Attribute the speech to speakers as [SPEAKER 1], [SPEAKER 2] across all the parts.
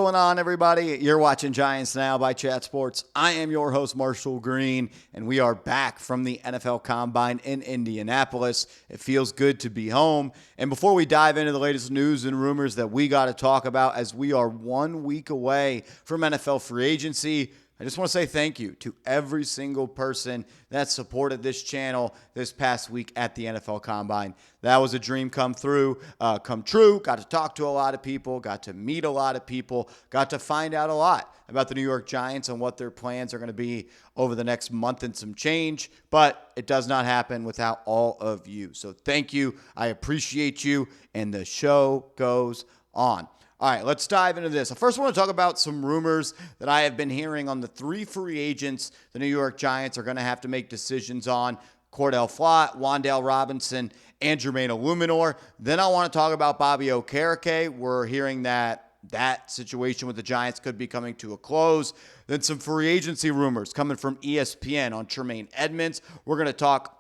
[SPEAKER 1] What's going on, everybody? You're watching Giants Now by Chat Sports. I am your host, Marshall Green, and we are back from the NFL Combine in Indianapolis. It feels good to be home. And before we dive into the latest news and rumors that we got to talk about, as we are 1 week away from NFL free agency, I just want to say thank you to every single person that supported this channel this past week at the NFL Combine. That was a dream come true. Got to talk to a lot of people, got to meet a lot of people, got to find out a lot about the New York Giants and what their plans are going to be over the next month and some change. But it does not happen without all of you. So thank you. I appreciate you. And the show goes on. All right, let's dive into this. I first want to talk about some rumors that I have been hearing on the three free agents the New York Giants are going to have to make decisions on: Cor'Dale Flott, Wan'Dale Robinson, and Jermaine Eluemunor. Then I want to talk about Bobby Okereke. We're hearing that situation with the Giants could be coming to a close. Then some free agency rumors coming from ESPN on Tremaine Edmunds. We're going to talk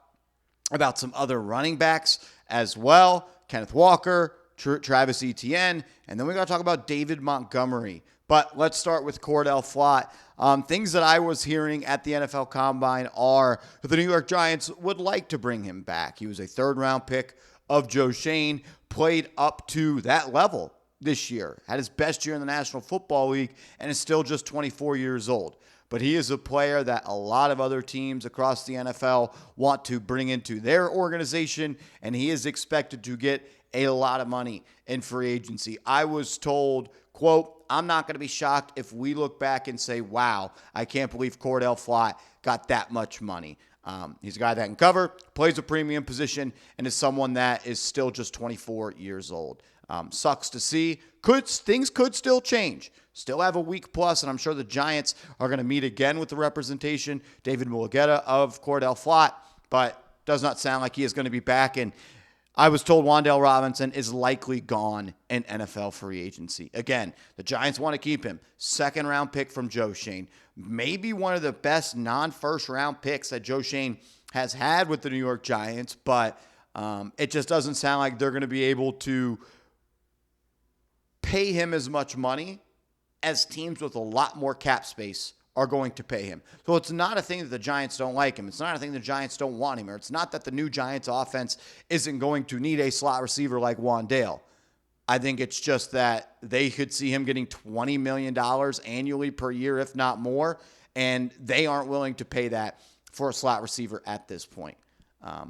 [SPEAKER 1] about some other running backs as well: Kenneth Walker, Travis Etienne, and then we got to talk about David Montgomery. But let's start with Cor'Dale Flott. Things that I was hearing at the NFL Combine are that the New York Giants would like to bring him back. He was a third-round pick of Joe Schoen, played up to that level this year, had his best year in the National Football League, and is still just 24 years old. But he is a player that a lot of other teams across the NFL want to bring into their organization, and he is expected to get a lot of money in free agency. I was told, quote, "I'm not going to be shocked if we look back and say, wow, I can't believe Cor'Dale Flott got that much money." He's a guy that can cover, plays a premium position, and is someone that is still just 24 years old. Sucks to see. Things could still change. Still have a week plus, and I'm sure the Giants are going to meet again with the representation, David Mulligetta of Cor'Dale Flott, but does not sound like he is going to be back. And I was told Wan'Dale Robinson is likely gone in NFL free agency. Again, the Giants want to keep him. Second-round pick from Joe Schoen. Maybe one of the best non-first-round picks that Joe Schoen has had with the New York Giants, but it just doesn't sound like they're going to be able to pay him as much money as teams with a lot more cap space are going to pay him. So it's not a thing that the Giants don't like him. It's not a thing the Giants don't want him. Or it's not that the new Giants offense isn't going to need a slot receiver like Wan'Dale. I think it's just that they could see him getting $20 million annually per year, if not more, and they aren't willing to pay that for a slot receiver at this point.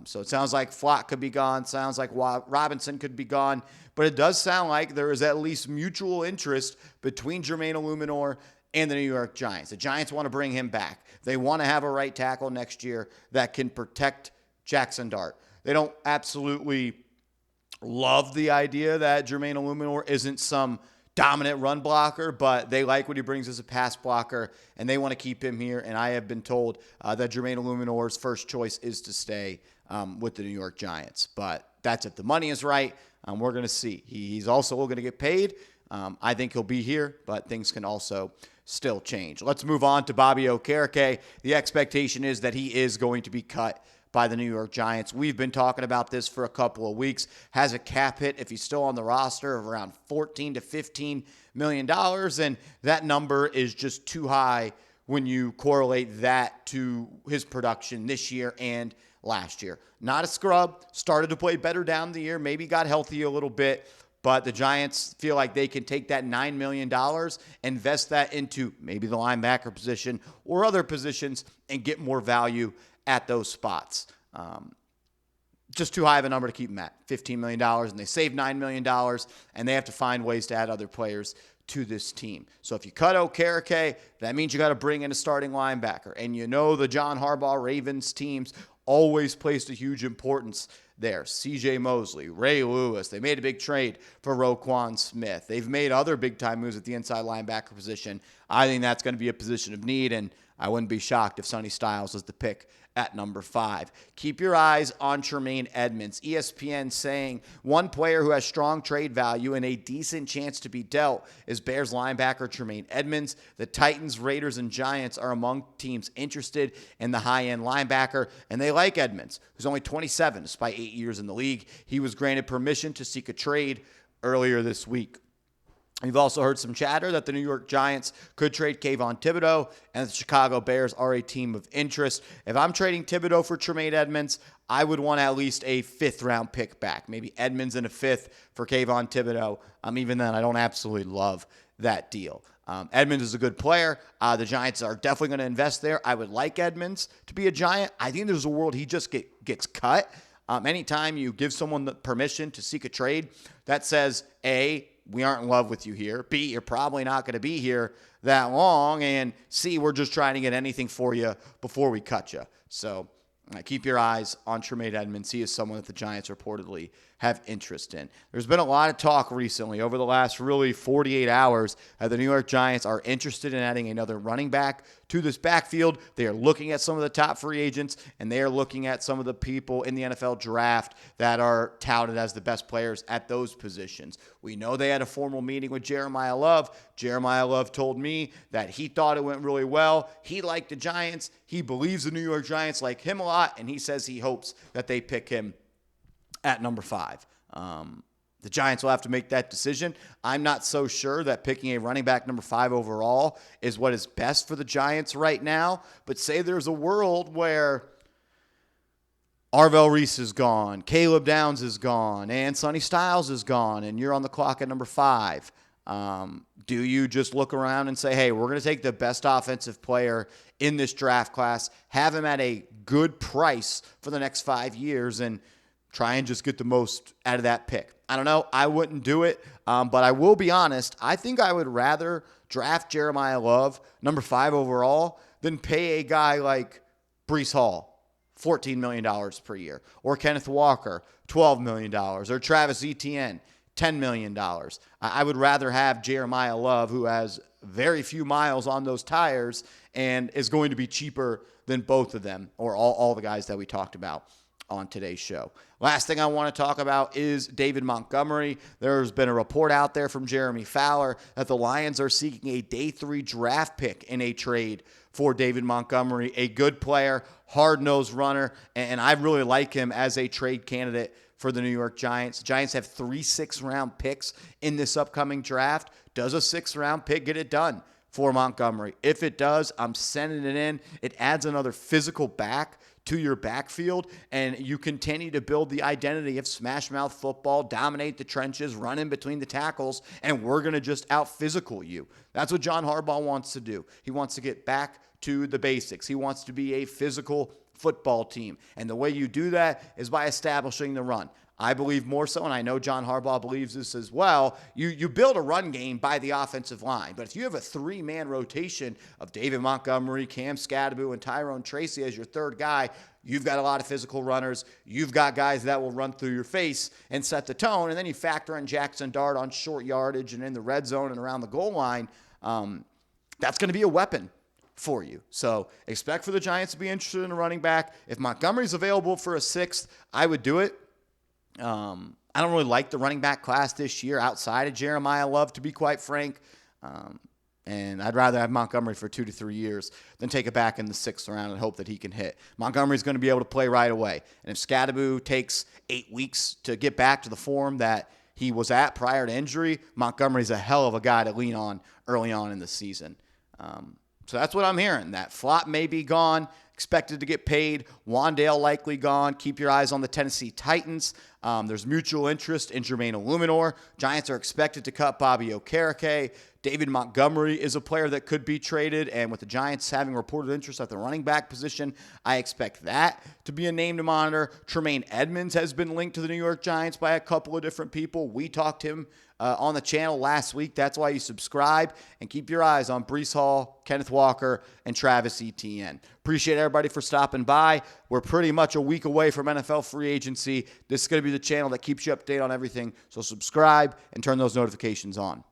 [SPEAKER 1] So it sounds like Flott could be gone. Sounds like Robinson could be gone. But it does sound like there is at least mutual interest between Jermaine Eluemunor and the New York Giants. The Giants want to bring him back. They want to have a right tackle next year that can protect Jackson Dart. They don't absolutely love the idea that Jermaine Eluemunor isn't some dominant run blocker, but they like what he brings as a pass blocker, and they want to keep him here. And I have been told that Jermaine Eluemunor's first choice is to stay with the New York Giants. But that's if the money is right. We're going to see. He's also going to get paid. I think he'll be here, but things can also still change. Let's move on to Bobby Okereke. The expectation is that he is going to be cut by the New York Giants. We've been talking about this for a couple of weeks. Has a cap hit, if he's still on the roster, of around $14 to $15 million, and that number is just too high when you correlate that to his production this year and last year. Not a scrub. Started to play better down the year, maybe got healthy a little bit, but the Giants feel like they can take that $9 million, invest that into maybe the linebacker position or other positions, and get more value at those spots. Just too high of a number to keep them at, $15 million, and they save $9 million, and they have to find ways to add other players to this team. So if you cut Okereke, that means you got to bring in a starting linebacker. And you know the John Harbaugh Ravens teams always placed a huge importance there. C.J. Mosley, Ray Lewis. They made a big trade for Roquan Smith. They've made other big-time moves at the inside linebacker position. I think that's going to be a position of need, and I wouldn't be shocked if Sonny Styles is the pick at number 5. Keep your eyes on Tremaine Edmunds. ESPN saying one player who has strong trade value and a decent chance to be dealt is Bears linebacker Tremaine Edmunds. The Titans, Raiders, and Giants are among teams interested in the high-end linebacker, and they like Edmunds, who's only 27 despite 8 years in the league. He was granted permission to seek a trade earlier this week. You've also heard some chatter that the New York Giants could trade Kayvon Thibodeau, and the Chicago Bears are a team of interest. If I'm trading Thibodeau for Tremaine Edmunds, I would want at least a fifth-round pick back. Maybe Edmunds in a fifth for Kayvon Thibodeau. Even then, I don't absolutely love that deal. Edmunds is a good player. The Giants are definitely going to invest there. I would like Edmunds to be a Giant. I think there's a world he just gets cut. Anytime you give someone the permission to seek a trade, that says, A, we aren't in love with you here. B, you're probably not going to be here that long. And C, we're just trying to get anything for you before we cut you. So keep your eyes on Tremaine Edmunds. He is someone that the Giants reportedly have interest in. There's been a lot of talk recently over the last really 48 hours that the New York Giants are interested in adding another running back to this backfield. They are looking at some of the top free agents, and they are looking at some of the people in the NFL draft that are touted as the best players at those positions. We know they had a formal meeting with Jeremiah Love. Jeremiah Love told me that he thought it went really well. He liked the Giants. He believes the New York Giants like him a lot, and he says he hopes that they pick him at number 5. The Giants will have to make that decision. I'm not so sure that picking a running back number 5 overall is what is best for the Giants right now. But say there's a world where Arvell Reese is gone, Caleb Downs is gone, and Sonny Styles is gone, and you're on the clock at number 5. Do you just look around and say, hey, we're going to take the best offensive player in this draft class, have him at a good price for the next 5 years, and try and just get the most out of that pick? I don't know. I wouldn't do it, but I will be honest. I think I would rather draft Jeremiah Love, number 5 overall, than pay a guy like Breece Hall $14 million per year, or Kenneth Walker $12 million, or Travis Etienne $10 million. I would rather have Jeremiah Love, who has very few miles on those tires and is going to be cheaper than both of them, or all the guys that we talked about on today's show. Last thing I want to talk about is David Montgomery. There's been a report out there from Jeremy Fowler that the Lions are seeking a day 3 draft pick in a trade for David Montgomery, a good player, hard-nosed runner, and I really like him as a trade candidate for the New York Giants. The Giants have 3 6th-round picks in this upcoming draft. Does a 6th-round pick get it done for Montgomery? If it does, I'm sending it in. It adds another physical back to your backfield, and you continue to build the identity of smash mouth football, dominate the trenches, run in between the tackles, and we're going to just out-physical you. That's what John Harbaugh wants to do. He wants to get back to the basics. He wants to be a physical football team, and the way you do that is by establishing the run. I believe more so, and I know John Harbaugh believes this as well, you build a run game by the offensive line. But if you have a 3-man rotation of David Montgomery, Cam Scadaboo, and Tyrone Tracy as your third guy, you've got a lot of physical runners. You've got guys that will run through your face and set the tone. And then you factor in Jackson Dart on short yardage and in the red zone and around the goal line. That's going to be a weapon for you. So expect for the Giants to be interested in a running back. If Montgomery's available for a 6th, I would do it. I don't really like the running back class this year outside of Jeremiah Love, to be quite frank. And I'd rather have Montgomery for 2 to 3 years than take it back in the 6th round and hope that he can hit. Montgomery's going to be able to play right away. And if Scadaboo takes 8 weeks to get back to the form that he was at prior to injury, Montgomery's a hell of a guy to lean on early on in the season. So that's what I'm hearing, that Flott may be gone, expected to get paid. Wan'Dale likely gone. Keep your eyes on the Tennessee Titans. There's mutual interest in Jermaine Eluemunor. Giants are expected to cut Bobby Okereke. David Montgomery is a player that could be traded, and with the Giants having reported interest at the running back position, I expect that to be a name to monitor. Tremaine Edmunds has been linked to the New York Giants by a couple of different people. We talked to him on the channel last week. That's why you subscribe, and keep your eyes on Breece Hall, Kenneth Walker, and Travis Etienne. Appreciate everybody for stopping by. We're pretty much a week away from NFL free agency. This is going to be the channel that keeps you updated on everything, so subscribe and turn those notifications on.